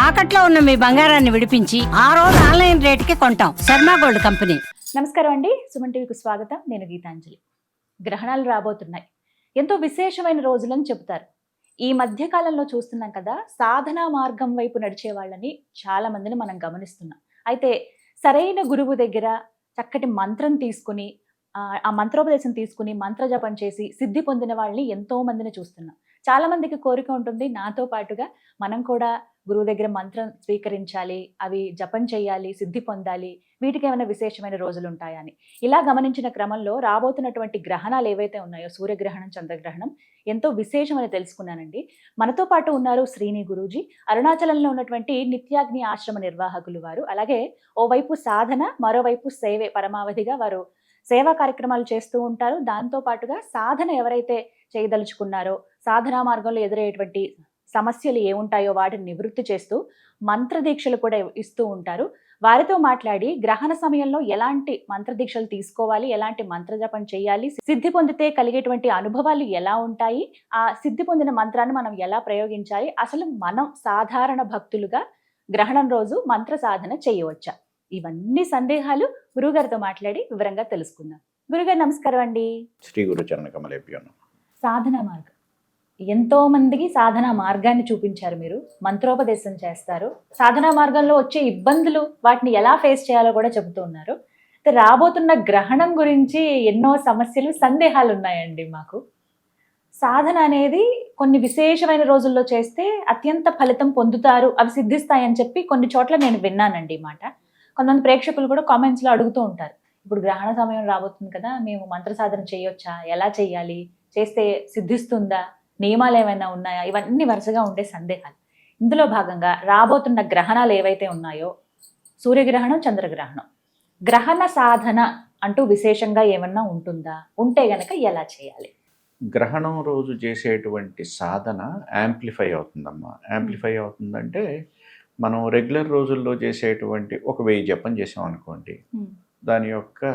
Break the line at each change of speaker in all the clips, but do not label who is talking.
తాకట్లో ఉన్న మీ బంగారాన్ని విడిపించి ఆ రోజు ఆన్లైన్ రేటుకి కొంటాం. Sharma gold company.
నమస్కారం అండి, సుమన్ టీవీకి స్వాగతం. నేను గీతాంజలి. గ్రహణాలు రాబోతున్నాయి. ఎంతో విశేషమైన రోజులని చెబుతారు. ఈ మధ్య కాలంలో చూస్తున్నాం కదా, సాధనా మార్గం వైపు నడిచే వాళ్ళని చాలా మందిని మనం గమనిస్తున్నాం. అయితే సరైన గురువు దగ్గర చక్కటి మంత్రం తీసుకుని ఆ మంత్రోపదేశం తీసుకుని మంత్రజపం చేసి సిద్ధి పొందిన వాళ్ళని ఎంతో మందిని చూస్తున్నాం. చాలా మందికి కోరిక ఉంటుంది, నాతో పాటుగా మనం కూడా గురువు దగ్గర మంత్రం స్వీకరించాలి, అవి జపం చేయాలి, సిద్ధి పొందాలి, వీటికి ఏమైనా విశేషమైన రోజులు ఉంటాయని. ఇలా గమనించిన క్రమంలో రాబోతున్నటువంటి గ్రహణాలు ఏవైతే ఉన్నాయో, సూర్యగ్రహణం, చంద్రగ్రహణం, ఎంతో విశేషమని తెలుసుకున్నానండి. మనతో పాటు ఉన్నారు శ్రీని గురూజీ, అరుణాచలంలో ఉన్నటువంటి నిత్యాగ్ని ఆశ్రమ నిర్వాహకులు వారు. అలాగే ఓవైపు సాధన, మరోవైపు సేవే పరమావధిగా వారు సేవా కార్యక్రమాలు చేస్తూ ఉంటారు. దాంతో పాటుగా సాధన ఎవరైతే చేయదలుచుకున్నారో, సాధనా మార్గంలో ఎదురయ్యేటువంటి సమస్యలు ఏముంటాయో వాటిని నివృత్తి చేస్తూ మంత్రదీక్షలు కూడా ఇస్తూ ఉంటారు. వారితో మాట్లాడి గ్రహణ సమయంలో ఎలాంటి మంత్రదీక్షలు తీసుకోవాలి, ఎలాంటి మంత్రజపం చేయాలి, సిద్ధి పొందితే కలిగేటువంటి అనుభవాలు ఎలా ఉంటాయి, ఆ సిద్ధి పొందిన మంత్రాన్ని మనం ఎలా ప్రయోగించాలి, అసలు మనం సాధారణ భక్తులుగా గ్రహణం రోజు మంత్ర సాధన చేయవచ్చా, ఇవన్నీ సందేహాలు గురుగారితో మాట్లాడి వివరంగా తెలుసుకుందాం. గురుగారు నమస్కారం అండి.
శ్రీ గురు చరణ కమలేభ్యో నమః.
సాధన మార్గం, ఎంతో మందికి సాధనా మార్గాన్ని చూపించారు మీరు, మంత్రోపదేశం చేస్తారు, సాధనా మార్గంలో వచ్చే ఇబ్బందులు వాటిని ఎలా ఫేస్ చేయాలో కూడా చెబుతూ ఉన్నారు. రాబోతున్న గ్రహణం గురించి ఎన్నో సమస్యలు, సందేహాలు ఉన్నాయండి మాకు. సాధన అనేది కొన్ని విశేషమైన రోజుల్లో చేస్తే అత్యంత ఫలితం పొందుతారు, అవి సిద్ధిస్తాయని చెప్పి కొన్ని చోట్ల నేను విన్నానండి మాట. కొంతమంది ప్రేక్షకులు కూడా కామెంట్స్లో అడుగుతూ ఉంటారు, ఇప్పుడు గ్రహణ సమయం రాబోతుంది కదా, మేము మంత్ర సాధన చేయొచ్చా, ఎలా చేయాలి, చేస్తే సిద్ధిస్తుందా, నియమాలు ఏమైనా ఉన్నాయా, ఇవన్నీ వరుసగా ఉండే సందేహాలు. ఇందులో భాగంగా రాబోతున్న గ్రహణాలు ఏవైతే ఉన్నాయో, సూర్యగ్రహణం, చంద్రగ్రహణం, గ్రహణ సాధన అంటూ విశేషంగా ఏమన్నా ఉంటుందా, ఉంటే గనక ఎలా చేయాలి?
గ్రహణం రోజు చేసేటువంటి సాధన యాంప్లిఫై అవుతుందమ్మా. యాంప్లిఫై అవుతుందంటే మనం రెగ్యులర్ రోజుల్లో చేసేటువంటి 1000 జపం చేసాం అనుకోండి, దాని యొక్క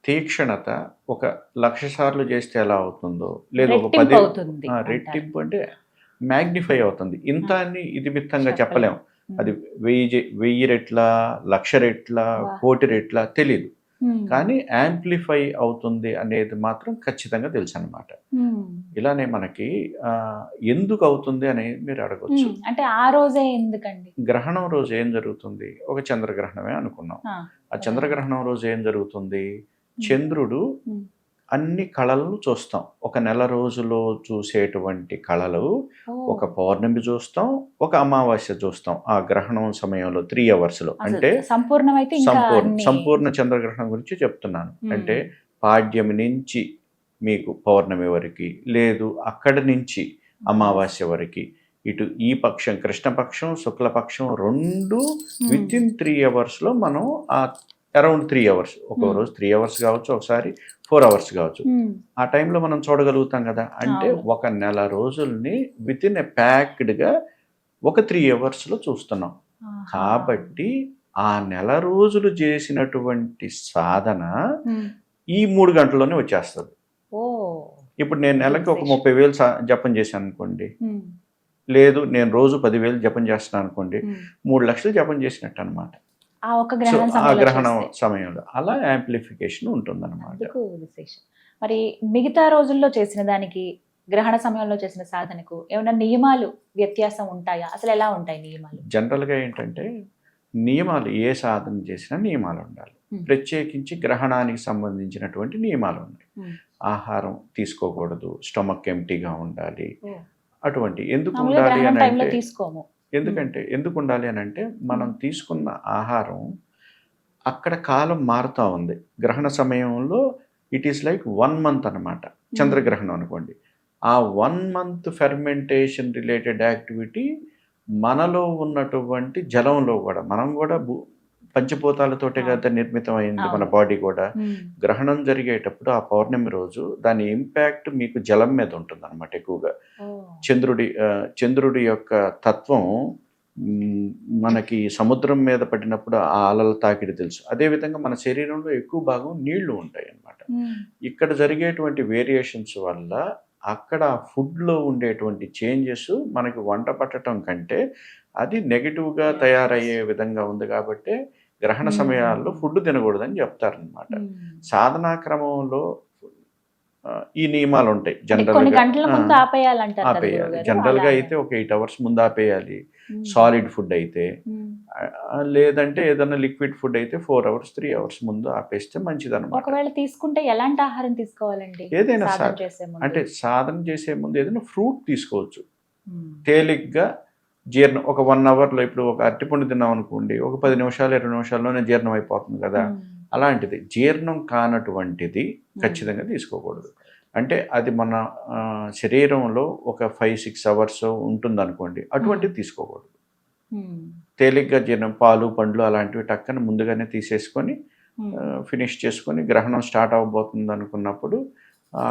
తీక్షణత 1,00,000 సార్లు చేస్తే ఎలా అవుతుందో, లేదా ఒక 10 రెట్టింపు అంటే మ్యాగ్నిఫై అవుతుంది. ఇంత అని ఇది మిత్తంగా చెప్పలేం. అది 1000 రెట్ల, 1,00,000 రెట్ల, 1,00,00,000 రెట్ల తెలీదు, కానీ యాంప్లిఫై అవుతుంది అనేది మాత్రం ఖచ్చితంగా తెలుసు అనమాట. ఇలానే మనకి ఎందుకు అవుతుంది అని మీరు అడగొచ్చు.
అంటే ఆ రోజే ఎందుకండి?
గ్రహణం రోజు ఏం జరుగుతుంది, ఒక చంద్రగ్రహణమే అనుకున్నాం. ఆ చంద్రగ్రహణం రోజు ఏం జరుగుతుంది, చంద్రుడు అన్ని కళలను చూస్తాం. ఒక నెల రోజులో చూసేటువంటి కళలు, ఒక పౌర్ణమి చూస్తాం, ఒక అమావాస్య చూస్తాం. ఆ గ్రహణం సమయంలో 3 అవర్స్లో, అంటే సంపూర్ణ చంద్రగ్రహణం గురించి చెప్తున్నాను. అంటే పాడ్యమి నుంచి మీకు పౌర్ణమి వరకు, లేదు అక్కడి నుంచి అమావాస్య వరకు, ఇటు ఈ పక్షం కృష్ణపక్షం, శుక్లపక్షం రెండు వితిన్ 3 అవర్స్లో మనం అరౌండ్ 3 అవర్స్, ఒక రోజు 3 అవర్స్ కావచ్చు, ఒకసారి 4 అవర్స్ కావచ్చు, ఆ టైంలో మనం చూడగలుగుతాం కదా. అంటే ఒక నెల రోజుల్ని వితిన్ ఎ ప్యాక్డ్గా ఒక 3 అవర్స్లో చూస్తున్నాం. కాబట్టి ఆ నెల రోజులు చేసినటువంటి సాధన ఈ 3 గంటల్లోనే వచ్చేస్తుంది. ఇప్పుడు నేను నెలకి ఒక 30,000 జపం చేశాను అనుకోండి, లేదు నేను రోజు 10,000 జపం చేస్తున్నాను అనుకోండి, 3 లక్షలు జపం చేసినట్టు అనమాట ఆ గ్రహణం సమయంలో. అలా యాంప్లిఫికేషన్ ఉంటుందన్నమాట.
మరి మిగతా రోజుల్లో చేసిన దానికి, గ్రహణ సమయంలో చేసిన సాధనకు ఏమైనా నియమాలు వ్యత్యాసం ఉంటాయా, అసలు ఎలా ఉంటాయి నియమాలు?
జనరల్గా ఏంటంటే నియమాలు, ఏ సాధన చేసినా నియమాలు ఉండాలి. ప్రత్యేకించి గ్రహణానికి సంబంధించినటువంటి నియమాలు ఉన్నాయి. ఆహారం తీసుకోకూడదు, స్టమక్ ఎంప్టీగా ఉండాలి. అటువంటి ఎందుకు ఉండాలి అని అంటే, ఎందుకు ఉండాలి అని అంటే, మనం తీసుకున్న ఆహారం అక్కడ కాలం మారుతూ ఉంది. గ్రహణ సమయంలో ఇట్ ఈస్ లైక్ 1 మంత్ అనమాట. చంద్రగ్రహణం అనుకోండి, ఆ 1 మంత్ ఫెర్మెంటేషన్ రిలేటెడ్ యాక్టివిటీ మనలో ఉన్నటువంటి జలంలో కూడా, మనం కూడా పంచభూతాలతోటే కదా నిర్మితం అయింది మన బాడీ కూడా. గ్రహణం జరిగేటప్పుడు ఆ పౌర్ణమి రోజు దాని ఇంపాక్ట్ మీకు జలం మీద ఉంటుంది అనమాట ఎక్కువగా. చంద్రుడి యొక్క తత్వం మనకి సముద్రం మీద పడినప్పుడు ఆ అలల తాకిడి తెలుసు. అదేవిధంగా మన శరీరంలో ఎక్కువ భాగం నీళ్లు ఉంటాయి అన్నమాట. ఇక్కడ జరిగేటువంటి వేరియేషన్స్ వల్ల అక్కడ ఫుడ్లో ఉండేటువంటి చేంజెస్ మనకి వంట పట్టడం కంటే అది నెగిటివ్గా తయారయ్యే విధంగా ఉంది కాబట్టి గ్రహణ సమయాల్లో ఫుడ్ తినకూడదని చెప్తారనమాట. సాధనా క్రమంలో ఈ నియమాలు ఉంటాయి.
కొన్ని గంటల ముందు ఆపేయాలంటారు కదా
ఆపేయాలి.
గురువుగారు?
జనరల్గా
అలాగా.
అయితే ఒక 8 hours ముందు ఆపేయాలి సాలిడ్ ఫుడ్ అయితే. లేదంటే ఏదైనా లిక్విడ్ ఫుడ్ అయితే 4 hours 3 hours ముందు ఆపేస్తే మంచిది అనమాట.
ఒకవేళ తీసుకుంటే ఎలాంటి ఆహారం తీసుకోవాలండి
ఏదైనా
సాధన చేసే ముందు?
అంటే సాధన చేసే ముందు ఏదైనా ఫ్రూట్ తీసుకోవచ్చు. తేలిగ్గా జీర్ణం ఒక 1 hourలో, ఇప్పుడు ఒక అరటిపండు తిన్నాం అనుకోండి, ఒక 10 నిమిషాలు 20 నిమిషాల్లోనే జీర్ణం అయిపోతుంది కదా. అలాంటిది జీర్ణం కానటువంటిది ఖచ్చితంగా తీసుకోకూడదు. అంటే అది మన శరీరంలో ఒక 5-6 hours ఉంటుందనుకోండి, అటువంటిది తీసుకోకూడదు. తేలిగ్గా జీర్ణం, పాలు పండ్లు అలాంటివి టక్కన ముందుగానే తీసేసుకొని ఫినిష్ చేసుకొని గ్రహణం స్టార్ట్ అవ్వబోతుంది అనుకున్నప్పుడు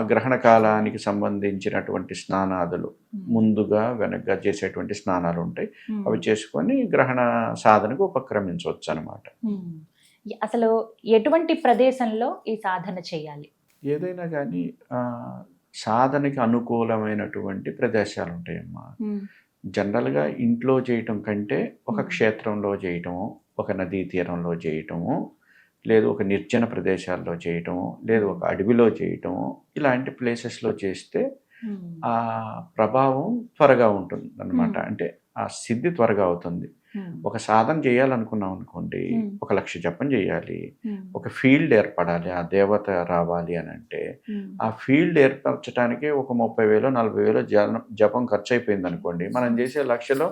గ్రహణ కాలానికి సంబంధించినటువంటి స్నానాదులు ముందుగా వెనక్గా చేసేటువంటి స్నానాలు ఉంటాయి, అవి చేసుకొని గ్రహణ సాధనకు ఉపక్రమించవచ్చు అనమాట.
అసలు ఎటువంటి ప్రదేశంలో ఈ సాధన చేయాలి?
ఏదైనా కానీ సాధనకి అనుకూలమైనటువంటి ప్రదేశాలు ఉంటాయమ్మా. జనరల్గా ఇంట్లో చేయటం కంటే ఒక క్షేత్రంలో చేయటము, ఒక నదీ తీరంలో చేయటము, లేదు ఒక నిర్జన ప్రదేశాల్లో చేయటము, లేదు ఒక అడవిలో చేయటము, ఇలాంటి ప్లేసెస్లో చేస్తే ఆ ప్రభావం త్వరగా ఉంటుంది అన్నమాట. అంటే ఆ సిద్ధి త్వరగా అవుతుంది. ఒక సాధన చేయాలనుకున్నాం అనుకోండి, 1 లక్ష జపం చేయాలి, ఒక ఫీల్డ్ ఏర్పడాలి, ఆ దేవత రావాలి అని అంటే ఆ ఫీల్డ్ ఏర్పరచడానికి ఒక 30,000 40,000 జపం ఖర్చు అయిపోయింది అనుకోండి, మనం చేసే లక్షలో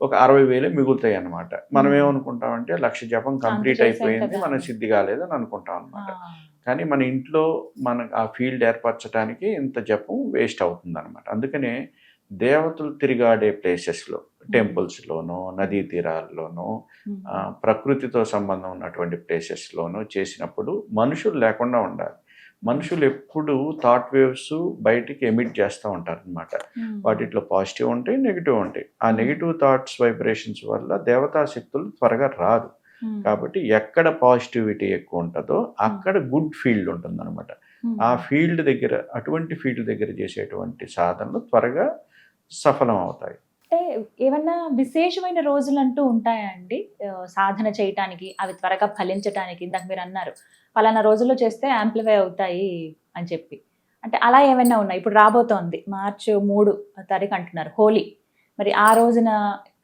ఒక 60,000 మిగులుతాయి అన్నమాట. మనం ఏమనుకుంటామంటే 1,00,000 జపం కంప్లీట్ అయిపోయింది, మనం సిద్ధి కాలేదని అనుకుంటాం అనమాట. కానీ మన ఇంట్లో మన ఆ ఫీల్డ్ ఏర్పరచడానికి ఇంత జపం వేస్ట్ అవుతుంది అనమాట. అందుకనే దేవతలు తిరిగాడే ప్లేసెస్లో, టెంపుల్స్లోనో, నదీ తీరాల్లోనో, ప్రకృతితో సంబంధం ఉన్నటువంటి ప్లేసెస్లోనో చేసినప్పుడు మనుషులు లేకుండా ఉండాలి. మనుషులు ఎప్పుడు థాట్ వేవ్స్ బయటికి ఎమిట్ చేస్తూ ఉంటారు అనమాట. వాటిలో పాజిటివ్ ఉంటాయి, నెగిటివ్ ఉంటాయి. ఆ నెగిటివ్ థాట్స్ వైబ్రేషన్స్ వల్ల దేవతా శక్తులు త్వరగా రాదు. కాబట్టి ఎక్కడ పాజిటివిటీ ఎక్కువ ఉంటుందో అక్కడ గుడ్ ఫీల్డ్ ఉంటుంది అనమాట. ఆ ఫీల్డ్ దగ్గర, అటువంటి ఫీల్డ్ దగ్గర చేసేటువంటి సాధనలు త్వరగా సఫలం అవుతాయి.
అంటే ఏమన్నా విశేషమైన రోజులు అంటూ ఉంటాయా అండి సాధన చేయటానికి, అవి త్వరగా ఫలించటానికి? ఇందాక మీరు అన్నారు పలానా రోజుల్లో చేస్తే యాంప్లిఫై అవుతాయి అని చెప్పి. అంటే అలా ఏమైనా ఉన్నాయి? ఇప్పుడు రాబోతోంది March 3 అంటున్నారు, హోలీ. మరి ఆ రోజున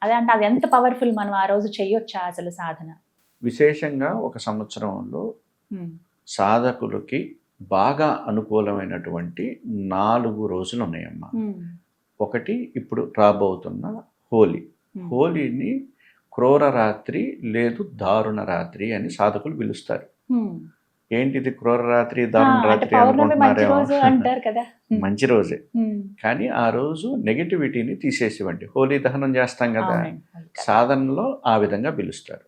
అదే అంటే అది ఎంత పవర్ఫుల్, మనం ఆ రోజు చెయ్యొచ్చా అసలు సాధన?
విశేషంగా ఒక సంవత్సరంలో సాధకులకి బాగా అనుకూలమైనటువంటి 4 రోజులు ఉన్నాయమ్మా. ఒకటి ఇప్పుడు రాబోతున్న హోలీ. హోలీని క్రూర రాత్రి లేదు దారుణ రాత్రి అని సాధకులు పిలుస్తారు. ఏంటిది క్రూర రాత్రి, దారుణ రాత్రి అనుకుంటున్నారేమో. మంచి రోజే, కానీ ఆ రోజు నెగిటివిటీని తీసేసివ్వండి. హోలీ దహనం చేస్తాం కదా, సాధనలో ఆ విధంగా పిలుస్తారు.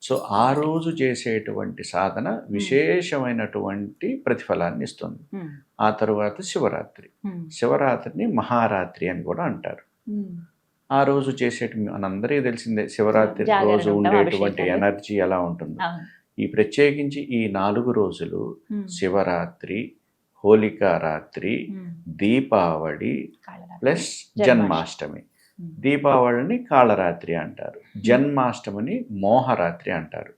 సో ఆ రోజు చేసేటువంటి సాధన విశేషమైనటువంటి ప్రతిఫలాన్ని ఇస్తుంది. ఆ తరువాత శివరాత్రి. శివరాత్రిని మహారాత్రి అని కూడా అంటారు. ఆ రోజు మనందరికీ తెలిసిందే శివరాత్రి రోజు ఉండేటువంటి ఎనర్జీ ఎలా ఉంటుందో. ఈ ప్రత్యేకించి ఈ 4 రోజులు శివరాత్రి, హోలికా రాత్రి, దీపావళి ప్లస్ జన్మాష్టమి. దీపావళిని కాళరాత్రి అంటారు, జన్మాష్టమిని మోహరాత్రి అంటారు.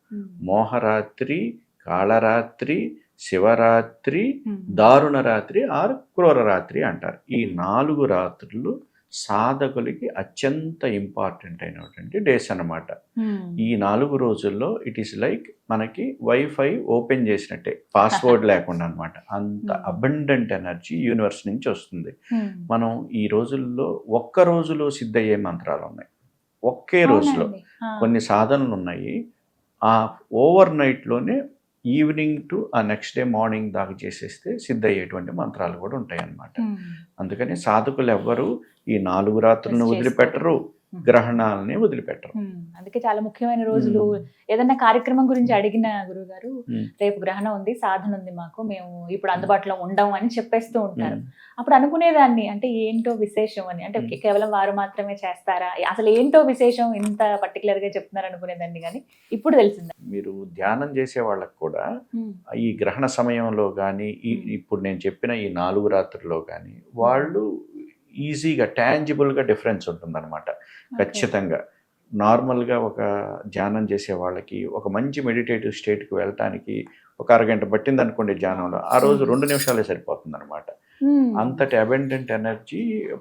మోహరాత్రి, కాళరాత్రి, శివరాత్రి, దారుణ రాత్రి ఆర్ క్రూర రాత్రి అంటారు. ఈ 4 రాత్రులు సాధకులకి అత్యంత ఇంపార్టెంట్ అయినటువంటి డేస్ అన్నమాట. ఈ 4 రోజుల్లో ఇట్ ఈస్ లైక్ మనకి వైఫై ఓపెన్ చేసినట్టే, పాస్వర్డ్ లేకుండా అనమాట. అంత అబండెంట్ ఎనర్జీ యూనివర్స్ నుంచి వస్తుంది. మనం ఈ రోజుల్లో ఒక్క రోజులో సిద్ధయ్యే మంత్రాలు ఉన్నాయి, ఒకే రోజులో. కొన్ని సాధనలు ఉన్నాయి ఆ ఓవర్ నైట్లోనే ఈవినింగ్ టు ఆ నెక్స్ట్ డే మార్నింగ్ దాకా చేసేస్తే సిద్ధయ్యేటువంటి మంత్రాలు కూడా ఉంటాయి అన్నమాట. అందుకని సాధకులు ఎవ్వరు ఈ 4 రాత్రులను వదిలిపెట్టరు, గ్రహణాలని వదిలిపెట్టరు.
అందుకే చాలా ముఖ్యమైన రోజులు. ఏదైనా కార్యక్రమం గురించి అడిగిన గురువు గారు, రేపు గ్రహణం ఉంది, సాధన ఉంది, మాకు మేము ఇప్పుడు అందుబాటులో ఉండం అని చెప్పేస్తూ ఉంటారు. అప్పుడు అనుకునేదాన్ని, అంటే ఏంటో విశేషం అని, అంటే కేవలం వారు మాత్రమే చేస్తారా, అసలు ఏంటో విశేషం ఇంత పర్టికులర్ గా చెప్తున్నారు అనుకునేదాన్ని. కానీ ఇప్పుడు తెలిసింది.
మీరు ధ్యానం చేసే వాళ్ళకి కూడా ఈ గ్రహణ సమయంలో కానీ ఇప్పుడు నేను చెప్పిన ఈ 4 రాత్రుల్లో కానీ వాళ్ళు ఈజీగా టాంజిబుల్గా డిఫరెన్స్ ఉంటుందన్నమాట. ఖచ్చితంగా నార్మల్గా ఒక ధ్యానం చేసే వాళ్ళకి ఒక మంచి మెడిటేటివ్ స్టేట్కి వెళ్ళటానికి ఒక అరగంట పట్టింది అనుకోండి ధ్యానంలో, ఆ రోజు 2 నిమిషాలే సరిపోతుంది అనమాట. అంతటి అబెండెంట్ ఎనర్జీ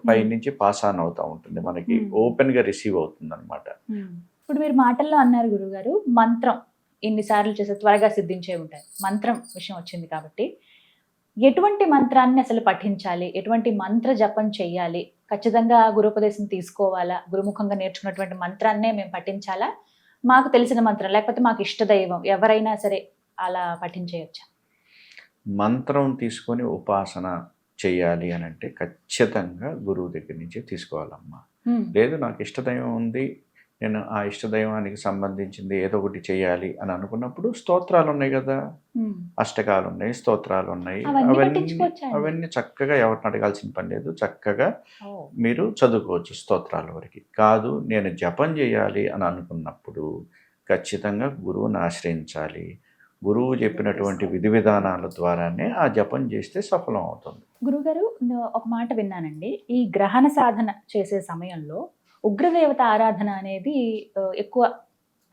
పై నుంచి పాస్ ఆన్ అవుతూ ఉంటుంది, మనకి ఓపెన్గా రిసీవ్ అవుతుంది అనమాట.
ఇప్పుడు మీరు మాటల్లో అన్నారు గురుగారు, మంత్రం ఇన్నిసార్లు చేసే త్వరగా సిద్ధించే ఉంటాయి. మంత్రం విషయం వచ్చింది కాబట్టి ఎటువంటి మంత్రాన్ని అసలు పఠించాలి, ఎటువంటి మంత్ర జపం చెయ్యాలి, ఖచ్చితంగా గురుపదేశం తీసుకోవాలా, గురుముఖంగా నేర్చుకున్నటువంటి మంత్రాన్నే మేము పఠించాలా, మాకు తెలిసిన మంత్రం లేకపోతే మాకు ఇష్ట దైవం ఎవరైనా సరే అలా పఠించేయచ్చా?
మంత్రం తీసుకొని ఉపాసన చేయాలి అని అంటే ఖచ్చితంగా గురువు దగ్గర నుంచే తీసుకోవాలమ్మా. లేదు నాకు ఇష్టదైవం ఉంది, నేను ఆ ఇష్టదైవానికి సంబంధించింది ఏదో ఒకటి చేయాలి అని అనుకున్నప్పుడు స్తోత్రాలు ఉన్నాయి కదా, అష్టకాలు ఉన్నాయి, స్తోత్రాలు ఉన్నాయి, అవన్నీ చక్కగా ఎవరిని అడగాల్సిన పని లేదు, చక్కగా మీరు చదువుకోవచ్చు స్తోత్రాల వరకు. కాదు నేను జపం చేయాలి అని అనుకున్నప్పుడు ఖచ్చితంగా గురువుని ఆశ్రయించాలి. గురువు చెప్పినటువంటి విధి విధానాల ద్వారానే ఆ జపం చేస్తే సఫలం అవుతుంది.
గురుగారు, ఒక మాట విన్నానండి, ఈ గ్రహణ సాధన చేసే సమయంలో ఉగ్రదేవత ఆరాధన అనేది ఎక్కువ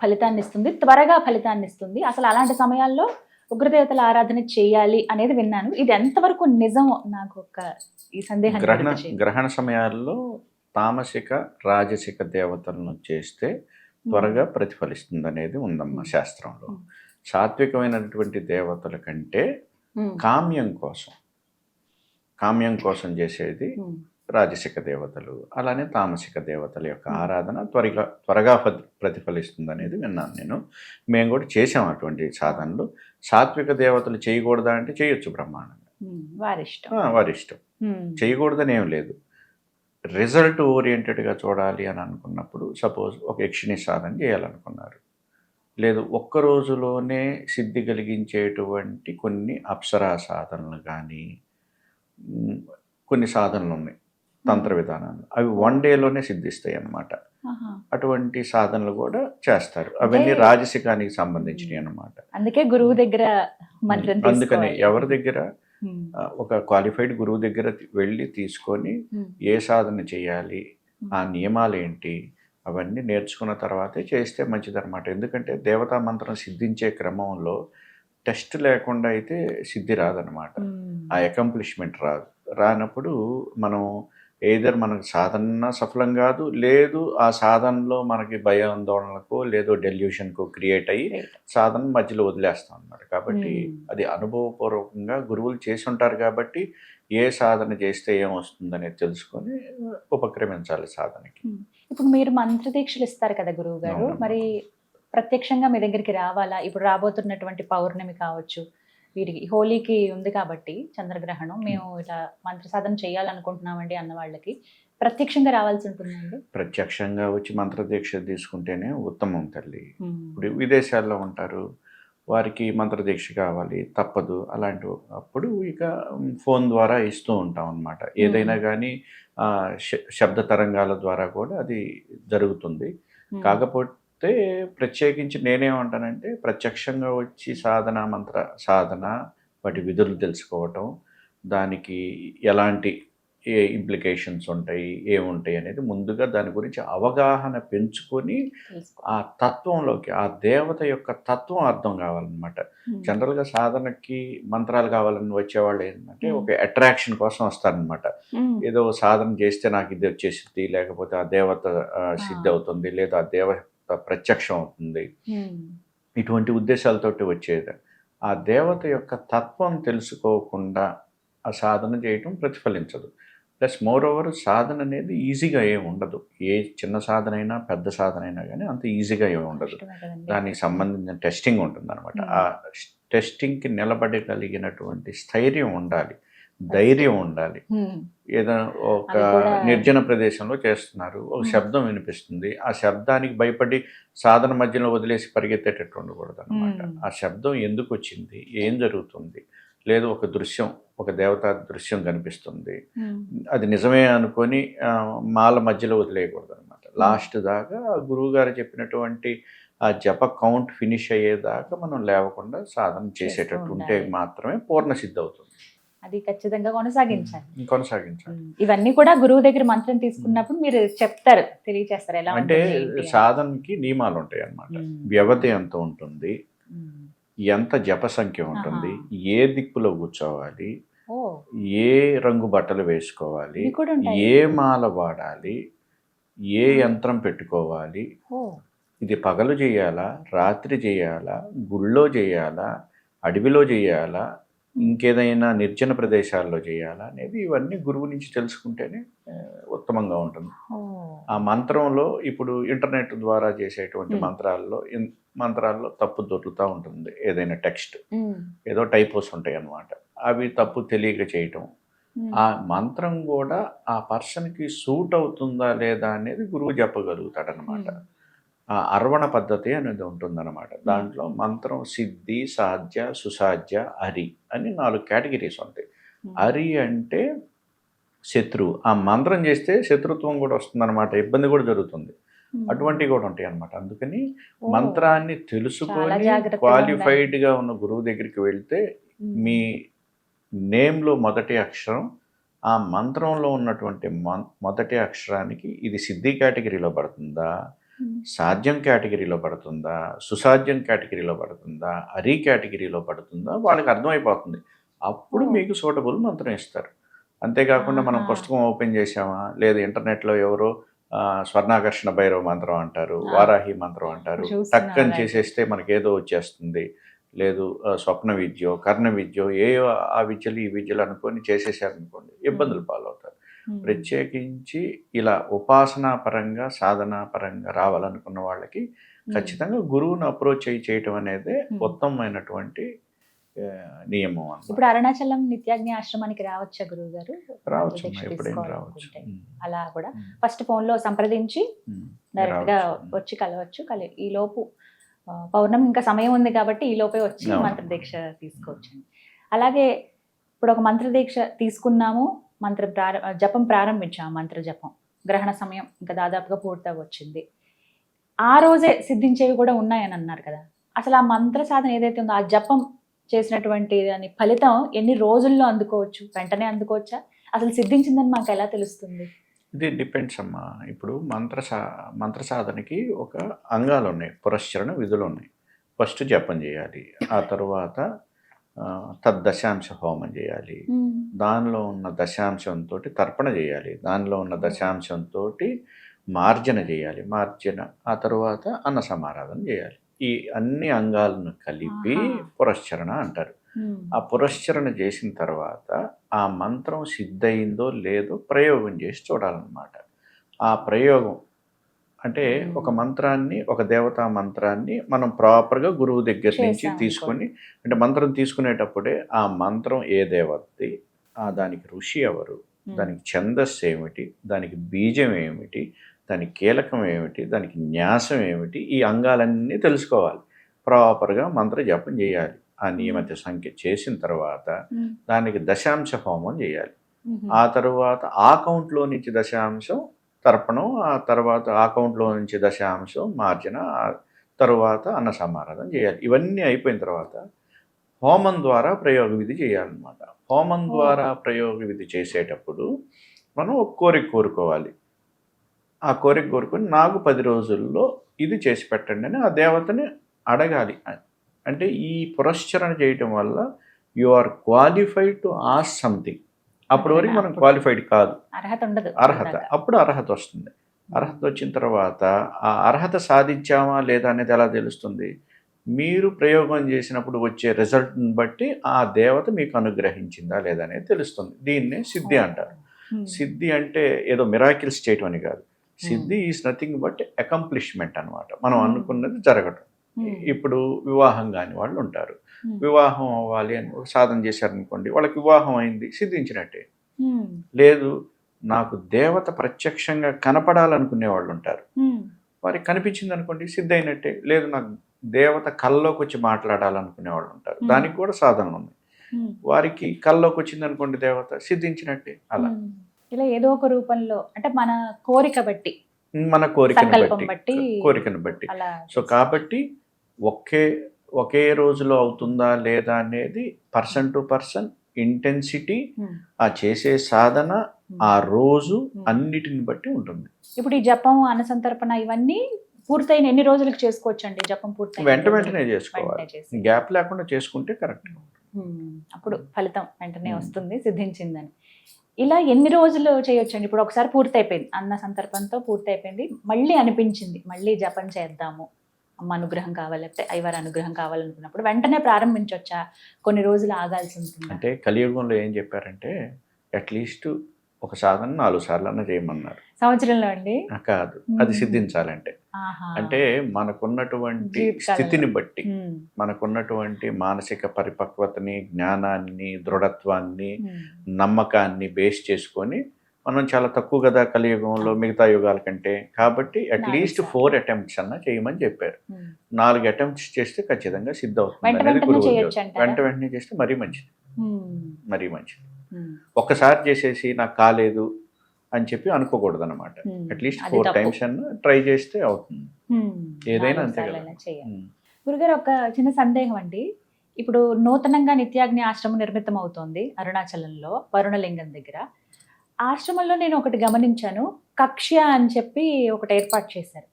ఫలితాన్ని ఇస్తుంది, త్వరగా ఫలితాన్ని ఇస్తుంది. అసలు అలాంటి సమయాల్లో ఉగ్రదేవతల ఆరాధన చేయాలి అనేది విన్నాను. ఇది ఎంతవరకు నిజం? నాకు ఒక ఈ సందేహం.
గ్రహణ సమయాల్లో తామసిక రాజసిక దేవతలను చేస్తే త్వరగా ప్రతిఫలిస్తుంది అనేది ఉందమ్మా శాస్త్రంలో. సాత్వికమైనటువంటి దేవతల కంటే కామ్యం కోసం చేసేది రాజసిక దేవతలు, అలానే తామసిక దేవతల యొక్క ఆరాధన త్వరగా ప్రతిఫలిస్తుంది అనేది విన్నాను నేను. మేము కూడా చేసాం అటువంటి సాధనలు. సాత్విక దేవతలు చేయకూడదా అంటే చేయొచ్చు బ్రహ్మాండంగా, వారి ఇష్టం, చేయకూడదని ఏం లేదు. రిజల్ట్ ఓరియంటెడ్గా చూడాలి అని అనుకున్నప్పుడు సపోజ్ ఒక యక్షిణి సాధన చేయాలనుకున్నారు, లేదు ఒక్క రోజులోనే సిద్ధి కలిగించేటువంటి కొన్ని అప్సరా సాధనలు కానీ కొన్ని సాధనలు ఉన్నాయి, తంత్ర విధానాలు, అవి 1 డేలోనే సిద్ధిస్తాయి అన్నమాట. అటువంటి సాధనలు కూడా చేస్తారు, అవన్నీ రాజసికానికి సంబంధించినవి అన్నమాట.
అందుకే గురువు దగ్గర
అందుకని ఎవరి దగ్గర ఒక క్వాలిఫైడ్ గురువు దగ్గర వెళ్ళి తీసుకొని ఏ సాధన చేయాలి, ఆ నియమాలు ఏంటి, అవన్నీ నేర్చుకున్న తర్వాతే చేస్తే మంచిదన్నమాట. ఎందుకంటే దేవతా మంత్రం సిద్ధించే క్రమంలో టెస్ట్ లేకుండా అయితే సిద్ధి రాదనమాట, ఆ అకంప్లిష్మెంట్ రానప్పుడు మనం ఏదర్ మనకు సాధన సఫలం కాదు, లేదు ఆ సాధనలో మనకి భయాందోళనకు లేదో డెల్యూషన్కు క్రియేట్ అయ్యి సాధన మధ్యలో వదిలేస్తాం అన్నమాట. కాబట్టి అది అనుభవపూర్వకంగా గురువులు చేసి ఉంటారు కాబట్టి ఏ సాధన చేస్తే ఏమొస్తుందనేది తెలుసుకొని ఉపక్రమించాలి సాధనకి.
ఇప్పుడు మీరు మంత్ర దీక్షలు ఇస్తారు కదా గురువు గారు, మరి ప్రత్యక్షంగా మీ దగ్గరికి రావాలా? ఇప్పుడు రాబోతున్నటువంటి పౌర్ణమి కావచ్చు, వీటికి హోలీకి ఉంది కాబట్టి చంద్రగ్రహణం, మేము ఇలా మంత్ర సాధన చేయాలనుకుంటున్నామండి అన్న వాళ్ళకి ప్రత్యక్షంగా రావాల్సి ఉంటుందండి?
ప్రత్యక్షంగా వచ్చి మంత్ర దీక్ష తీసుకుంటేనే ఉత్తమం తల్లి. ఇప్పుడు విదేశాల్లో ఉంటారు, వారికి మంత్ర దీక్ష కావాలి, తప్పదు. అలాంటి అప్పుడు ఇక ఫోన్ ద్వారా ఇస్తూ ఉంటాం అన్నమాట. ఏదైనా కానీ శబ్ద తరంగాల ద్వారా కూడా అది జరుగుతుంది. కాకపోతే ప్రత్యేకించి నేనేమంటానంటే ప్రత్యక్షంగా వచ్చి సాధన మంత్ర సాధన వాటి విధులు తెలుసుకోవటం, దానికి ఎలాంటి ఏ ఇంప్లికేషన్స్ ఉంటాయి, ఏముంటాయి అనేది ముందుగా దాని గురించి అవగాహన పెంచుకొని ఆ తత్వంలోకి, ఆ దేవత యొక్క తత్వం అర్థం కావాలన్నమాట. జనరల్గా సాధనకి మంత్రాలు కావాలని వచ్చేవాళ్ళు ఏంటంటే ఒక అట్రాక్షన్ కోసం వస్తారనమాట. ఏదో సాధన చేస్తే నాకు ఇది వచ్చేసింది, లేకపోతే ఆ దేవత సిద్ధి అవుతుంది, లేదా ఆ దేవత ప్రత్యక్షం అవుతుంది, ఇటువంటి ఉద్దేశాలతోటి వచ్చేది. ఆ దేవత యొక్క తత్వం తెలుసుకోకుండా ఆ సాధన చేయటం ప్రతిఫలించదు. ప్లస్ మోర్ ఓవర్ సాధన అనేది ఈజీగా ఏమి ఉండదు. ఏ చిన్న సాధన అయినా పెద్ద సాధన అయినా కానీ అంత ఈజీగా ఏమి ఉండదు. దానికి సంబంధించిన టెస్టింగ్ ఉంటుంది అనమాట. ఆ టెస్టింగ్కి నిలబడగలిగినటువంటి స్థైర్యం ఉండాలి. ధైర్యం ఉండాలి.
ఉమ్.
ఏదైనా ఒక
అది కూడా
నిర్జన ప్రదేశంలో చేస్తున్నారు, ఒక శబ్దం వినిపిస్తుంది, ఆ శబ్దానికి భయపడి సాధన మధ్యలో వదిలేసి పరిగెత్తేటట్టు ఉండకూడదు అనమాట. ఆ శబ్దం ఎందుకు వచ్చింది, ఏం జరుగుతుంది, లేదు ఒక దృశ్యం, ఒక దేవతా దృశ్యం కనిపిస్తుంది, అది నిజమే అనుకొని మాల మధ్యలో వదిలేయకూడదు అనమాట. లాస్ట్ దాకా గురువు గారు చెప్పినటువంటి ఆ జప కౌంట్ ఫినిష్ అయ్యేదాకా మనం లేవకుండా సాధన చేసేటట్టు ఉంటే మాత్రమే పూర్ణ సిద్ధి అవుతుంది.
అది ఖచ్చితంగా కొనసాగించాలి.
కొనసాగించాలి.
ఇవన్నీ కూడా గురువు దగ్గర మంత్రం తీసుకున్నప్పుడు మీరు చెప్తారు, తెలియచేస్తారు ఎలా
అంటే
ఉంటుంది, ఏంటి అని.
సాధనకి నియమాలు ఉంటాయి అన్నమాట. వ్యవధి ఎంత ఉంటుంది, ఎంత జప సంఖ్య ఉంటుంది, ఏ దిక్కులో కూర్చోవాలి,
ఓ,
ఏ రంగు బట్టలు వేసుకోవాలి,
ఇవి కూడా ఉంటాయి.
ఏ మాల వాడాలి, ఏ యంత్రం పెట్టుకోవాలి,
ఓ,
ఇది పగలు చేయాలా, రాత్రి చేయాలా, గుళ్ళో చేయాలా, అడవిలో చేయాలా, ఇంకేదైనా నిర్జన ప్రదేశాల్లో చేయాలా అనేది ఇవన్నీ గురువు నుంచి తెలుసుకుంటేనే ఉత్తమంగా ఉంటుంది.
ఓ.
ఆ మంత్రంలో ఇప్పుడు ఇంటర్నెట్ ద్వారా చేసేటువంటి మంత్రాల్లో తప్పు దొరుకుతూ ఉంటుంది. ఏదైనా టెక్స్ట్ ఏదో టైపోస్ ఉంటాయి అన్నమాట, అవి తప్పు తెలియక చేయటం. ఆ మంత్రం కూడా ఆ పర్సన్కి సూట్ అవుతుందా లేదా అనేది గురువు చెప్పగలుగుతాడనమాట. ఆ అర్వణ పద్ధతి అనేది ఉంటుందన్నమాట. దాంట్లో మంత్రం సిద్ధి, సాధ్య, సుసాధ్య, హరి అని 4 కేటగిరీస్ ఉంటాయి. హరి అంటే శత్రువు, ఆ మంత్రం చేస్తే శత్రుత్వం కూడా వస్తుందన్నమాట, ఇబ్బంది కూడా జరుగుతుంది, అటువంటివి కూడా ఉంటాయి అన్నమాట. అందుకని మంత్రాన్ని తెలుసుకొని క్వాలిఫైడ్గా ఉన్న గురువు దగ్గరికి వెళ్తే మీ నేమ్లో మొదటి అక్షరం ఆ మంత్రంలో ఉన్నటువంటి మొదటి అక్షరానికి ఇది సిద్ధి కేటగిరీలో పడుతుందా, సాధ్యం కేటగిరీలో పడుతుందా, సుసాధ్యం కేటగిరీలో పడుతుందా, హరి కేటగిరీలో పడుతుందా వాళ్ళకి అర్థమైపోతుంది. అప్పుడు మీకు సూటబుల్ మంత్రం ఇస్తారు. అంతేకాకుండా మనం పుస్తకం ఓపెన్ చేసామా, లేదా ఇంటర్నెట్లో ఎవరో స్వర్ణాకర్షణ భైరవ మంత్రం అంటారు, వారాహి మంత్రం అంటారు, టక్కని చేసేస్తే మనకేదో వచ్చేస్తుంది, లేదు స్వప్న విద్యో కర్ణ విద్యో ఆ విద్యలు ఈ విద్యలు అనుకొని చేసేసారనుకోండి ఇబ్బందులు పాలవుతారు. ప్రత్యేకించి ఇలా ఉపాసనా పరంగా సాధనా పరంగా రావాలనుకున్న వాళ్ళకి ఖచ్చితంగా గురువును అప్రోచ్ చేయటం అనేది ఉత్తమమైనటువంటి నియమం అన్నమాట.
ఇప్పుడు అరుణాచలం నిత్యాగ్ని ఆశ్రమానికి రావచ్చా గురువు గారు?
రావచ్చు, ఎప్పుడైనా రావచ్చు.
అలా కూడా ఫస్ట్ ఫోన్లో సంప్రదించి డైరెక్ట్ గా వచ్చి కలవచ్చు. ఈ లోపు పౌర్ణమి ఇంకా సమయం ఉంది కాబట్టి ఈ లోపే వచ్చి మంత్రదీక్ష తీసుకోవచ్చు. అలాగే ఇప్పుడు ఒక మంత్రదీక్ష తీసుకున్నాము, జపం ప్రారంభించాము, మంత్ర జపం, గ్రహణ సమయం ఇంకా దాదాపుగా పూర్తయి వచ్చింది, ఆ రోజే సిద్ధించేవి కూడా ఉన్నాయని అన్నారు కదా. అసలు ఆ మంత్ర సాధన ఏదైతే ఉందో, ఆ జపం చేసినటువంటి దాని ఫలితం ఎన్ని రోజుల్లో అందుకోవచ్చు, వెంటనే అందుకోవచ్చా, అసలు సిద్ధించిందని మాకు ఎలా తెలుస్తుంది?
ఇది డిపెండ్స్ అమ్మా. ఇప్పుడు మంత్ర సాధనకి ఒక అంగాలు ఉన్నాయి, పురస్చరణ విధులు ఉన్నాయి. ఫస్ట్ జపం చేయాలి, ఆ తర్వాత తద్దశాంశ హోమం చేయాలి, దానిలో ఉన్న దశాంశంతో తర్పణ చేయాలి, దానిలో ఉన్న దశాంశంతో మార్జన చేయాలి, ఆ తర్వాత అన్న సమారాధన చేయాలి. ఈ అన్ని అంగాలను కలిపి పురస్చరణ అంటారు. ఆ పురస్చరణ చేసిన తర్వాత ఆ మంత్రం సిద్ధయిందో లేదో ప్రయోగం చేసి చూడాలన్నమాట. ఆ ప్రయోగం అంటే ఒక మంత్రాన్ని, ఒక దేవతా మంత్రాన్ని మనం ప్రాపర్గా గురువు దగ్గర నుంచి తీసుకొని, అంటే మంత్రం తీసుకునేటప్పుడే ఆ మంత్రం ఏ దేవతది, దానికి ఋషి ఎవరు, దానికి ఛందస్సు ఏమిటి, దానికి బీజం ఏమిటి, దానికి కీలకం ఏమిటి, దానికి న్యాసం ఏమిటి, ఈ అంగాలన్నీ తెలుసుకోవాలి. ప్రాపర్గా మంత్ర జపం చేయాలి. ఆ నియమిత సంఖ్య చేసిన తర్వాత దానికి దశాంశ హోమం చేయాలి. ఆ తర్వాత ఆ కౌంట్లో నుంచి దశాంశం తర్పణం, ఆ తర్వాత ఆ కౌంట్లో నుంచి దశాంశం మార్జన, తర్వాత అన్న సమారాధన చేయాలి. ఇవన్నీ అయిపోయిన తర్వాత హోమం ద్వారా ప్రయోగ విధి చేయాలన్నమాట. హోమం ద్వారా ప్రయోగ విధి చేసేటప్పుడు మనం ఒక కోరిక కోరుకోవాలి. ఆ కోరిక కోరుకొని నాకు 10 రోజుల్లో ఇది చేసి పెట్టండి అని ఆ దేవతని అడగాలి. అంటే ఈ పురస్చరణ చేయటం వల్ల you are qualified to ask something. అప్పటి వరకు మనం క్వాలిఫైడ్ కాదు, అర్హత, అప్పుడు అర్హత వస్తుంది. అర్హత వచ్చిన తర్వాత ఆ అర్హత సాధించామా లేదా అనేది ఎలా తెలుస్తుంది? మీరు ప్రయోగం చేసినప్పుడు వచ్చే రిజల్ట్ని బట్టి ఆ దేవత మీకు అనుగ్రహించిందా లేదా అనేది తెలుస్తుంది. దీన్నే సిద్ధి అంటారు. సిద్ధి అంటే ఏదో మిరాకిల్స్ చేయటం అని కాదు. సిద్ధి ఈజ్ నథింగ్ బట్ అకంప్లిష్మెంట్ అనమాట. మనం అనుకున్నది జరగటం. ఇప్పుడు వివాహం కాని వాళ్ళు ఉంటారు.
Hmm.
వివాహం అవ్వాలి అని ఒక సాధన చేశారనుకోండి, వాళ్ళకి వివాహం అయింది, సిద్ధించినట్టే.
Hmm.
లేదు నాకు దేవత ప్రత్యక్షంగా కనపడాలనుకునే వాళ్ళు ఉంటారు,
Hmm.
వారికి కనిపించింది అనుకోండి సిద్ధైనట్టే. లేదు నాకు దేవత కల్లోకి వచ్చి మాట్లాడాలనుకునే వాళ్ళు ఉంటారు, దానికి కూడా సాధనలు ఉన్నాయి.
Hmm.
వారికి కల్లోకి వచ్చింది అనుకోండి దేవత, సిద్ధించినట్టే. అలా
Hmm. ఇలా ఏదో ఒక రూపంలో అంటే మన కోరిక బట్టి
మన కోరికను
సంకల్పం బట్టి
బట్టి, కోరికను బట్టి.
అలా
సో కాబట్టి ఒకే రోజులో అవుతుందా లేదా అనేది person to person intensity,
Hmm.
ఆ చేసే సాధన,
Hmm.
ఆ రోజు అన్నిటిని బట్టి ఉంటుంది.
ఇప్పుడు ఈ జపం అనసంతర్పణ ఇవన్నీ పూర్తయిన ఎన్ని రోజులకు చేసుకోవచ్చు అండి? జపం పూర్తయిన
వెంటనే చేసుకోవాలి, గ్యాప్ లేకుండా చేసుకుంటే కరెక్ట్.
అప్పుడు ఫలితం వెంటనే
Hmm.
వస్తుంది, సిద్ధించిందని. ఇలా ఎన్ని రోజులు చేయొచ్చండి? ఇప్పుడు ఒకసారి పూర్తి అయిపోయింది, అన్న సంతర్పణతో పూర్తి అయిపోయింది, మళ్ళీ అనిపించింది మళ్ళీ జపం చేద్దాము, అమ్మ అనుగ్రహం కావాలి లేకపోతే అయ్యవారి అనుగ్రహం కావాలనుకున్నప్పుడు వెంటనే ప్రారంభించవచ్చా? కొన్ని రోజులు ఆగాల్సి ఉంటుంది?
అంటే కలియుగంలో ఏం చెప్పారంటే అట్లీస్ట్ ఒక సాధన 4 సార్లు అన్న చేయమన్నారు.
సంవత్సరంలో అండి?
కాదు, అది సిద్ధించాలంటే.
ఆహా.
అంటే మనకున్నటువంటి
జీవితకాలంలో.
స్థితిని బట్టి,
Hmm.
మనకున్నటువంటి మానసిక పరిపక్వతని, జ్ఞానాన్ని, దృఢత్వాన్ని,
Hmm.
నమ్మకాన్ని బేస్ చేసుకొని మనం చాలా తక్కువ కదా కలియుగంలో మిగతా యుగాల కంటే. కాబట్టి అట్లీస్ట్ 4 అటెంప్ట్స్ అన్నా చేయమని చెప్పారు.
Hmm.
4 అటెంప్ట్స్ చేస్తే ఖచ్చితంగా సిద్ధ అవుతుంది
వెంట
అనేది
వెంటనే
గురువు
చేయొచ్చు
ఉద్దేశం.
అంటారా?
వెంటనే చేస్తే మరీ మంచిది,
Hmm.
మరీ మంచిది.
Hmm.
ఒక్కసారి చేసేసి నాకు కాలేదు అని చెప్పి అనుకోకూడదు అనమాట.
Hmm.
అట్లీస్ట్
అది
4
తప్పు.
టైమ్స్ అన్నా ట్రై చేస్తే అవుతుంది.
Hmm.
ఏదైనా
4
అంతే కదా.
సార్లైనా చేయాలి.
ఉమ్.
గురుగారు, ఒక చిన్న సందేహం అండి. ఇప్పుడు నూతనంగా నిత్యాగ్ని ఆశ్రమం నిర్మితం అవుతోంది అరుణాచలంలో వరుణలింగం దగ్గర. ఆశ్రమంలో నేను ఒకటి గమనించాను, కక్ష్య అని చెప్పి ఒకటి ఏర్పాటు చేశారు.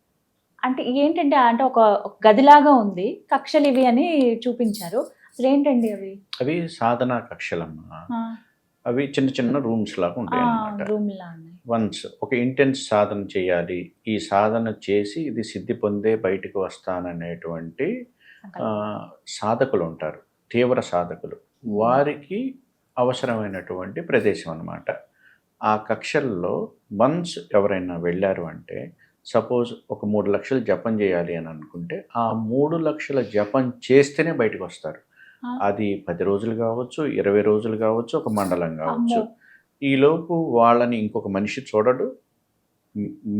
అంటే ఏంటంటే అంటే ఒక గదిలాగా ఉంది, కక్షలు ఇవి అని చూపించారు. అసలు ఏంటండి అవి?
అవి సాధనా కక్షలమ్మా. అవి చిన్న చిన్న రూమ్స్ లాగా ఉంటాయి అన్నమాట.
రూమ్ లా ఉన్నాయి.
వన్స్ ఒక ఇంటెన్స్ సాధన చేయాలి, ఈ సాధన చేసి ఇది సిద్ధి పొందే బయటకు వస్తాననేటువంటి సాధకులు ఉంటారు, తీవ్ర సాధకులు. వారికి అవసరమైనటువంటి ప్రదేశం అన్నమాట. ఆ కక్షల్లో వన్స్ ఎవరైనా వెళ్ళారు అంటే, సపోజ్ ఒక 3 లక్షలు జపం చేయాలి అని అనుకుంటే, ఆ 3 లక్షల జపం చేస్తేనే బయటకు వస్తారు. అది 10 రోజులు కావచ్చు, 20 రోజులు కావచ్చు, ఒక మండలం కావచ్చు. ఈలోపు వాళ్ళని ఇంకొక మనిషి చూడడు,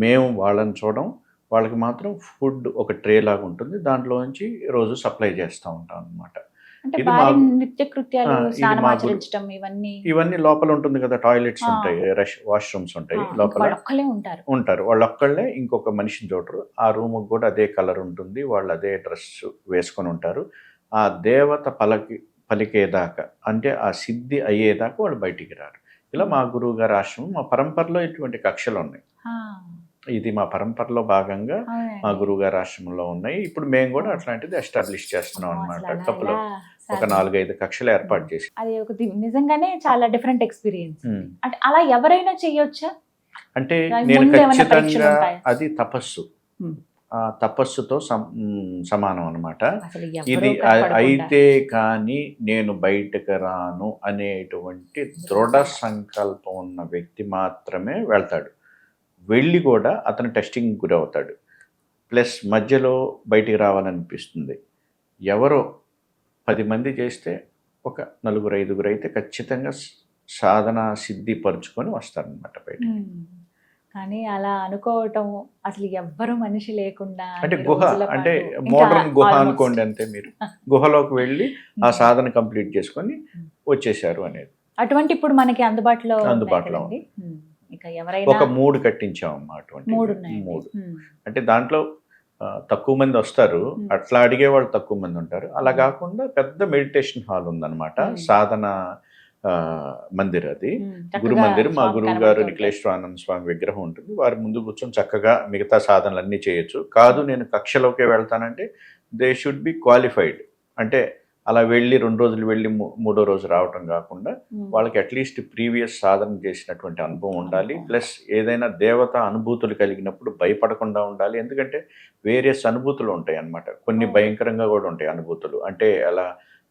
మేము వాళ్ళని చూడం. వాళ్ళకి మాత్రం ఫుడ్ ఒక ట్రే లాగా ఉంటుంది, దాంట్లోంచి రోజు సప్లై చేస్తూ ఉంటాం అనమాట.
అంటే
ఇది
భారీ
మా-
నిత్యకృత్యాలు,
ఇది
స్నానం
మా
ఆచరించడం ఇవన్నీ
ఇవన్నీ లోపల ఉంటుంది కదా, టాయిలెట్స్ ఉంటాయి, వాష్రూమ్స్ ఉంటాయి లోపల.
వాళ్ళు ఒక్కలే ఉంటారు.
వాళ్ళు ఒక్కళ్ళే, ఇంకొక మనిషిని చూడరు. ఆ రూమ్ కూడా అదే కలర్ ఉంటుంది, వాళ్ళు అదే డ్రెస్ వేసుకొని ఉంటారు. ఆ దేవత పలికేదాకా, అంటే ఆ సిద్ధి అయ్యేదాకా వాళ్ళు బయటికి రారు. ఇలా మా గురువు గారి ఆశ్రమం, మా పరంపరలో ఇటువంటి కక్షలు ఉన్నాయి. ఇది మా పరంపరలో భాగంగా మా గురువు గారి ఆశ్రమంలో ఉన్నాయి. ఇప్పుడు మేము కూడా అట్లాంటిది ఎస్టాబ్లిష్ చేస్తున్నాం అనమాట. ఒక 4-5 కక్షలు ఏర్పాటు చేసి.
అది ఒక నిజంగానే చాలా డిఫరెంట్ ఎక్స్పీరియన్స్. అంటే అలా ఎవరైనా చేయొచ్చా?
అంటే
దానికి
నేను
ముందు ఏమైనా పరీక్షలు
ఖచ్చితంగా
ఉంటాయా?
అది తపస్సు, ఆ తపస్సుతో సమానం అనమాట.
అసలు
ఇది
ఎవరూ కనపడకుండా.
అయితే కానీ నేను బయటకు రాను అనేటువంటి దృఢ సంకల్పం ఉన్న వ్యక్తి మాత్రమే వెళ్తాడు. వెళ్ళి కూడా అతను టెస్టింగ్ గురవుతాడు. ప్లస్ మధ్యలో బయటికి రావాలనిపిస్తుంది. ఎవరో 10 మంది చేస్తే ఒక 4-5 అయితే ఖచ్చితంగా సాధన సిద్ధి పరుచుకొని వస్తారనమాట బయట.
కానీ అలా అనుకోవటం, అసలు ఎవ్వరు మనిషి లేకుండా
అంటే
అన్ని
గుహ,
రోజుల
అంటే
పాటు, ఇంకా
మోడర్న్ గుహ
almost.
అనుకోండి అంతే. మీరు గుహలోకి వెళ్ళి ఆ సాధన కంప్లీట్ చేసుకొని వచ్చేసారు అనేది.
అటువంటి ఇప్పుడు మనకి అందుబాటులో
అందుబాటులో
ఉన్నాయి కదండి. ఇక ఎవరైనా
ఒక 3 కట్టించామమ్మా అటువంటి.
3 ఉన్నాయి.
3 అంటే దాంట్లో తక్కువ మంది వస్తారు, అట్లా అడిగే వాళ్ళు తక్కువ మంది ఉంటారు. అలా కాకుండా పెద్ద మెడిటేషన్ హాల్ ఉందన్నమాట, సాధన మందిర్. అది గురు మందిర్. మా గురువు గారు నిఖిలేశ్వరానంద స్వామి విగ్రహం ఉంటుంది, వారి ముందు కూర్చొని చక్కగా మిగతా సాధనలు అన్నీ చేయొచ్చు. కాదు నేను కక్షలోకే వెళ్తానంటే దే షుడ్ బి క్వాలిఫైడ్. అంటే అలా వెళ్ళి 2 రోజులు వెళ్ళి 3వ రోజు రావటం కాకుండా వాళ్ళకి అట్లీస్ట్ ప్రీవియస్ సాధన చేసినటువంటి అనుభవం ఉండాలి. ప్లస్ ఏదైనా దేవత అనుభూతులు కలిగినప్పుడు భయపడకుండా ఉండాలి. ఎందుకంటే వేరియస్ అనుభూతులు ఉంటాయి అన్నమాట. కొన్ని భయంకరంగా కూడా ఉంటాయి అనుభూతులు. అంటే అలా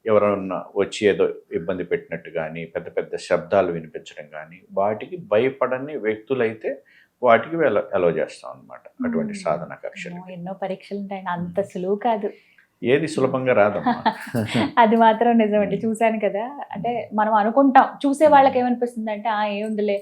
ఎవరన్నా వచ్చి ఏదో ఇబ్బంది పెట్టినట్టు కానీ, పెద్ద పెద్ద శబ్దాలు వినిపించడం కానీ, వాటికి భయపడని వ్యక్తులైతే వాటికి అలో చేస్తాం అన్నమాట అటువంటి సాధన కక్షలు.
ఎన్నో పరీక్షలు ఉంటాయి, అంత సులువు కాదు.
ఏది సులభంగా రాదమ్మా.
అది మాత్రం నిజమండి, చూశాను కదా. అంటే మనం అనుకుంటాం, చూసే వాళ్ళకి ఏమనిపిస్తుంది అంటే ఏముందిలే,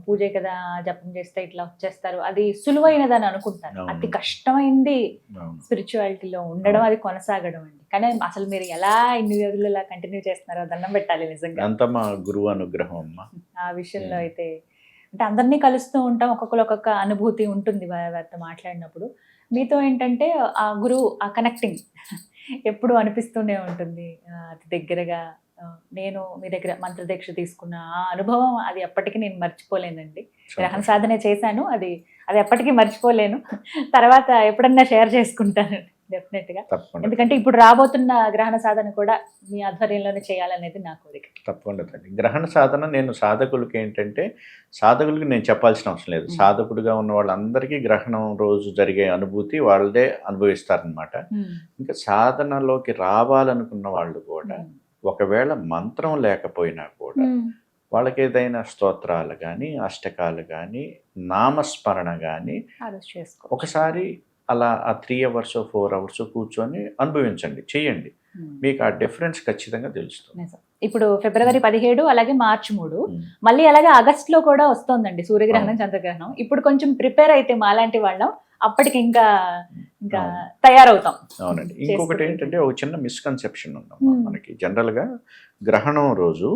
పూజే కదా, జపం చేస్తే ఇట్లా వచ్చేస్తారు, అది సులువైనదని అనుకుంటారు.
అవును.
అతి కష్టమైంది
అవును.
స్పిరిచువాలిటీలో ఉండడం, అది కొనసాగడం అండి. కానీ అసలు మీరు ఎలా ఇన్ని రోజులు ఇలా కంటిన్యూ చేస్తున్నారో దండం పెట్టాలి నిజంగా.
అంతా మా గురువు అనుగ్రహం అమ్మా.
ఆ విషయంలో అయితే అంటే అందరినీ కలుస్తూ ఉంటాం, ఒక్కొక్కరు ఒక్కొక్క అనుభూతి ఉంటుంది వారితో మాట్లాడినప్పుడు. మీతో ఏంటంటే ఆ గురువు, ఆ కనెక్టింగ్ ఎప్పుడు అనిపిస్తూనే ఉంటుంది. అతి దగ్గరగా నేను మీ దగ్గర మంత్రదీక్ష తీసుకున్న ఆ అనుభవం, అది ఎప్పటికీ నేను మర్చిపోలేనండి. గ్రహణ సాధన చేశాను, అది ఎప్పటికీ మర్చిపోలేను. తర్వాత ఎప్పుడన్నా షేర్ చేసుకుంటాను డెఫినెట్ గా.
తప్పకుండా.
ఎందుకంటే ఇప్పుడు రాబోతున్న గ్రహణ సాధన కూడా మీ ఆధ్వర్యంలోనే చేయాలనేది నా కోరిక.
తప్పకుండా తల్లి. గ్రహణ సాధన నేను సాధకులకి ఏంటంటే, సాధకులకి నేను చెప్పాల్సిన అవసరం లేదు. సాధకుడిగా ఉన్న వాళ్ళందరికీ గ్రహణం రోజు జరిగే అనుభూతి వాళ్ళే అనుభవిస్తారనమాట. ఇంకా సాధనలోకి రావాలనుకున్న వాళ్ళు కూడా ఒకవేళ మంత్రం లేకపోయినా కూడా వాళ్ళకి ఏదైనా స్తోత్రాలు కానీ, అష్టకాలు కానీ, నామస్మరణ కానీ ఒకసారి అలా ఆ 3 hours 4 hours కూర్చొని అనుభవించండి, చేయండి. మీకు ఆ డిఫరెన్స్ ఖచ్చితంగా తెలుస్తుంది.
ఇప్పుడు February 17 అలాగే March 3 మళ్ళీ అలాగే ఆగస్ట్ లో కూడా వస్తోందండి సూర్యగ్రహణం, చంద్రగ్రహణం. ఇప్పుడు కొంచెం ప్రిపేర్ అయితే మాలాంటి వాళ్ళం అప్పటికి ఇంకా తయారవుతాం.
అవునండి. ఇంకొకటి ఏంటంటే ఒక చిన్న మిస్కన్సెప్షన్ ఉందమ్మా మనకి. జనరల్గా గ్రహణం రోజు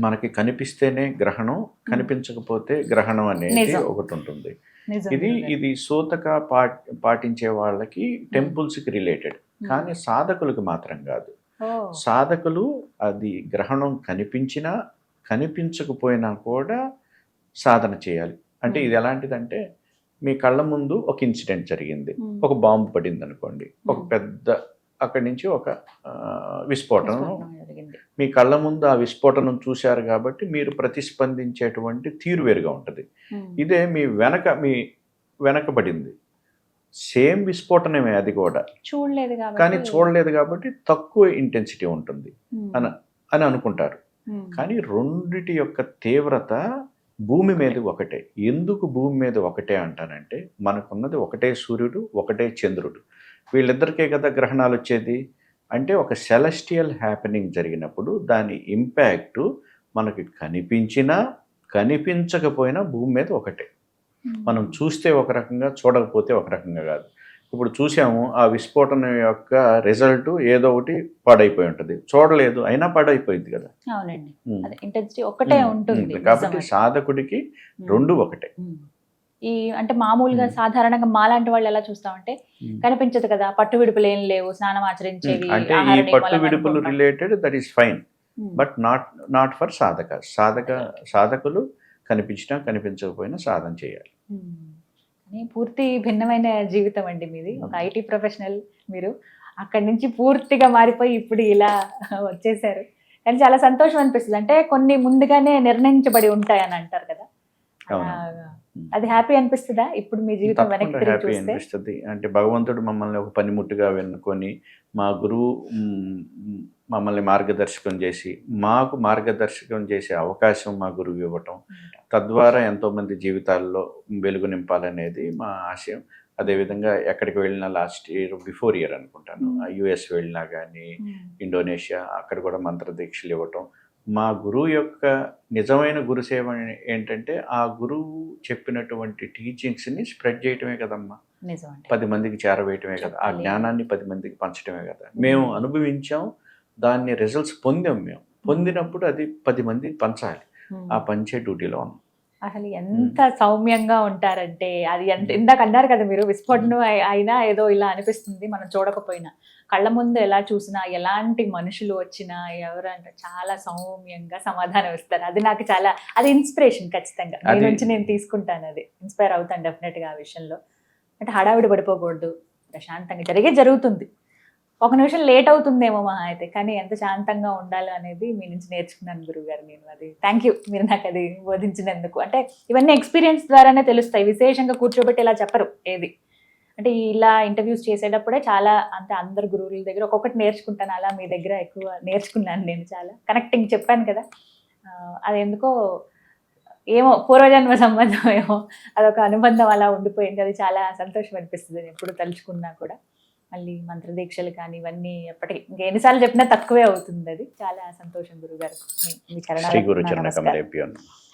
మనకి కనిపిస్తేనే గ్రహణం, కనిపించకపోతే గ్రహణం అనేది ఒకటి ఉంటుంది. ఇది సూతక పాటించే వాళ్ళకి టెంపుల్స్కి రిలేటెడ్, కానీ సాధకులకు మాత్రం కాదు. సాధకులు అది గ్రహణం కనిపించినా కనిపించకపోయినా కూడా సాధన చేయాలి. అంటే ఇది ఎలాంటిదంటే, మీ కళ్ళ ముందు ఒక ఇన్సిడెంట్ జరిగింది, ఒక బాంబు పడింది అనుకోండి, ఒక పెద్ద అక్కడి నుంచి ఒక విస్ఫోటనం, మీ కళ్ళ ముందు ఆ విస్ఫోటనం చూశారు కాబట్టి మీరు ప్రతిస్పందించేటువంటి తీరు వేరుగా ఉంటుంది. ఇదే మీ వెనకబడింది, సేమ్ విస్ఫోటనమే, అది కూడా కానీ చూడలేదు కాబట్టి తక్కువ ఇంటెన్సిటీ ఉంటుంది అని అనుకుంటారు. కానీ రెండిటి యొక్క తీవ్రత భూమి మీద ఒకటే. ఎందుకు భూమి మీద ఒకటే అంటానంటే, మనకున్నది ఒకటే సూర్యుడు, ఒకటే చంద్రుడు, వీళ్ళిద్దరికే కదా గ్రహణాలు వచ్చేది. అంటే ఒక సెలెస్టియల్ హ్యాపెనింగ్ జరిగినప్పుడు దాని ఇంపాక్టు మనకి కనిపించినా కనిపించకపోయినా భూమి మీద ఒకటే. మనం చూస్తే ఒక రకంగా, చూడకపోతే ఒక రకంగా కాదు. ఇప్పుడు చూసాము, ఆ విస్ఫోటనం యొక్క రిజల్ట్ ఏదో ఒకటి పాడైపోయి ఉంటుంది, చూడలేదు అయినా పాడైపోయింది కదా. కాబట్టి సాధకుడికి రెండు ఒకటే.
అంటే మామూలుగా సాధారణంగా మాలాంటి వాళ్ళు ఎలా చూస్తామంటే, కనిపించదు కదా, పట్టు విడుపులు ఏం లేవు, స్నానం ఆచరించేవి,
అంటే ఈ పట్టు విడుపులు related, that is fine, but not for సాధకులు కనిపించినా కనిపించకపోయినా సాధన చేయాలి.
పూర్తి భిన్నమైన జీవితం అండి మీది. ఒక ఐటీ ప్రొఫెషనల్ మీరు, అక్కడి నుంచి పూర్తిగా మారిపోయి ఇప్పుడు ఇలా వచ్చేసారు. కానీ చాలా సంతోషం అనిపిస్తుంది. అంటే కొన్ని ముందుగానే నిర్ణయించబడి ఉంటాయని అంటారు కదా, అది హ్యాపీ అనిపిస్తుందా ఇప్పుడు మీ జీవితం వెనక్కి తిరిగి చూస్తే?
అనిపిస్తుంది. అంటే భగవంతుడు మమ్మల్ని ఒక పనిముట్టుగా వెనుకొని, మా గురువు మమ్మల్ని మార్గదర్శకం చేసి, మాకు మార్గదర్శకం చేసే అవకాశం మా గురువు ఇవ్వటం, తద్వారా ఎంతోమంది జీవితాల్లో వెలుగు నింపాలనేది మా ఆశయం. అదేవిధంగా ఎక్కడికి వెళ్ళినా, బిఫోర్ ఇయర్ అనుకుంటాను, US వెళ్ళినా కానీ, ఇండోనేషియా, అక్కడ కూడా మంత్రదీక్షలు ఇవ్వటం. మా గురువు యొక్క నిజమైన గురుసేవ ఏంటంటే, ఆ గురువు చెప్పినటువంటి టీచింగ్స్ని స్ప్రెడ్ చేయటమే కదమ్మా, 10 మందికి చేరవేయటమే కదా, ఆ జ్ఞానాన్ని 10 మందికి పంచడమే కదా. మేము అనుభవించాం, దాన్ని రిజల్ట్స్ పొందాం. మేము పొందినప్పుడు అది 10 మందికి పంచాలి, ఆ పంచే డ్యూటీలో ఉన్నాం.
అసలు ఎంత సౌమ్యంగా ఉంటారంటే, అది ఎంత, ఇందాక అన్నారు కదా మీరు, విస్ఫోటనం అయినా ఏదో ఇలా అనిపిస్తుంది మనం చూడకపోయినా, కళ్ళ ముందు ఎలా చూసినా, ఎలాంటి మనుషులు వచ్చినా, ఎవరంటే చాలా సౌమ్యంగా సమాధానం ఇస్తారు. అది నాకు చాలా, అది ఇన్స్పిరేషన్. ఖచ్చితంగా మీ నుంచి నేను తీసుకుంటాను, అది ఇన్స్పైర్ అవుతాను డెఫినెట్గా ఆ విషయంలో. అంటే హడావిడి పడిపోకూడదు, ప్రశాంతంగా జరుగుతుంది. ఒక నిమిషం లేట్ అవుతుందేమో మహా అయితే, కానీ ఎంత శాంతంగా ఉండాలి అనేది మీ నుంచి నేర్చుకున్నాను గురువుగారు నేను. అది థ్యాంక్ యూ, మీరు నాకు అది బోధించినందుకు. అంటే ఇవన్నీ ఎక్స్పీరియన్స్ ద్వారానే తెలుస్తాయి, విశేషంగా కూర్చోబెట్టి ఇలా చెప్పరు ఏది. అంటే ఇలా ఇంటర్వ్యూస్ చేసేటప్పుడే చాలా, అంటే అందరు గురువుల దగ్గర ఒక్కొక్కటి నేర్చుకుంటాను, అలా మీ దగ్గర ఎక్కువ నేర్చుకున్నాను నేను. చాలా కనెక్టింగ్ చెప్పాను కదా, అది ఎందుకో ఏమో పూర్వజన్మ సంబంధం ఏమో, అదొక అనుబంధం అలా ఉండిపోయింది. అది చాలా సంతోషం అనిపిస్తుంది ఎప్పుడు తలుచుకున్నా కూడా. మళ్ళీ మంత్రదీక్షలు కానీ ఇవన్నీ ఎప్పటికీ ఇంకా ఎన్నిసార్లు చెప్పినా తక్కువే అవుతుంది. అది చాలా సంతోషం గురుగారు. మీ
శ్రీ గురు
చరణాలకు నా
చరణ
నమస్కారం.
కమలేభ్యో నమః.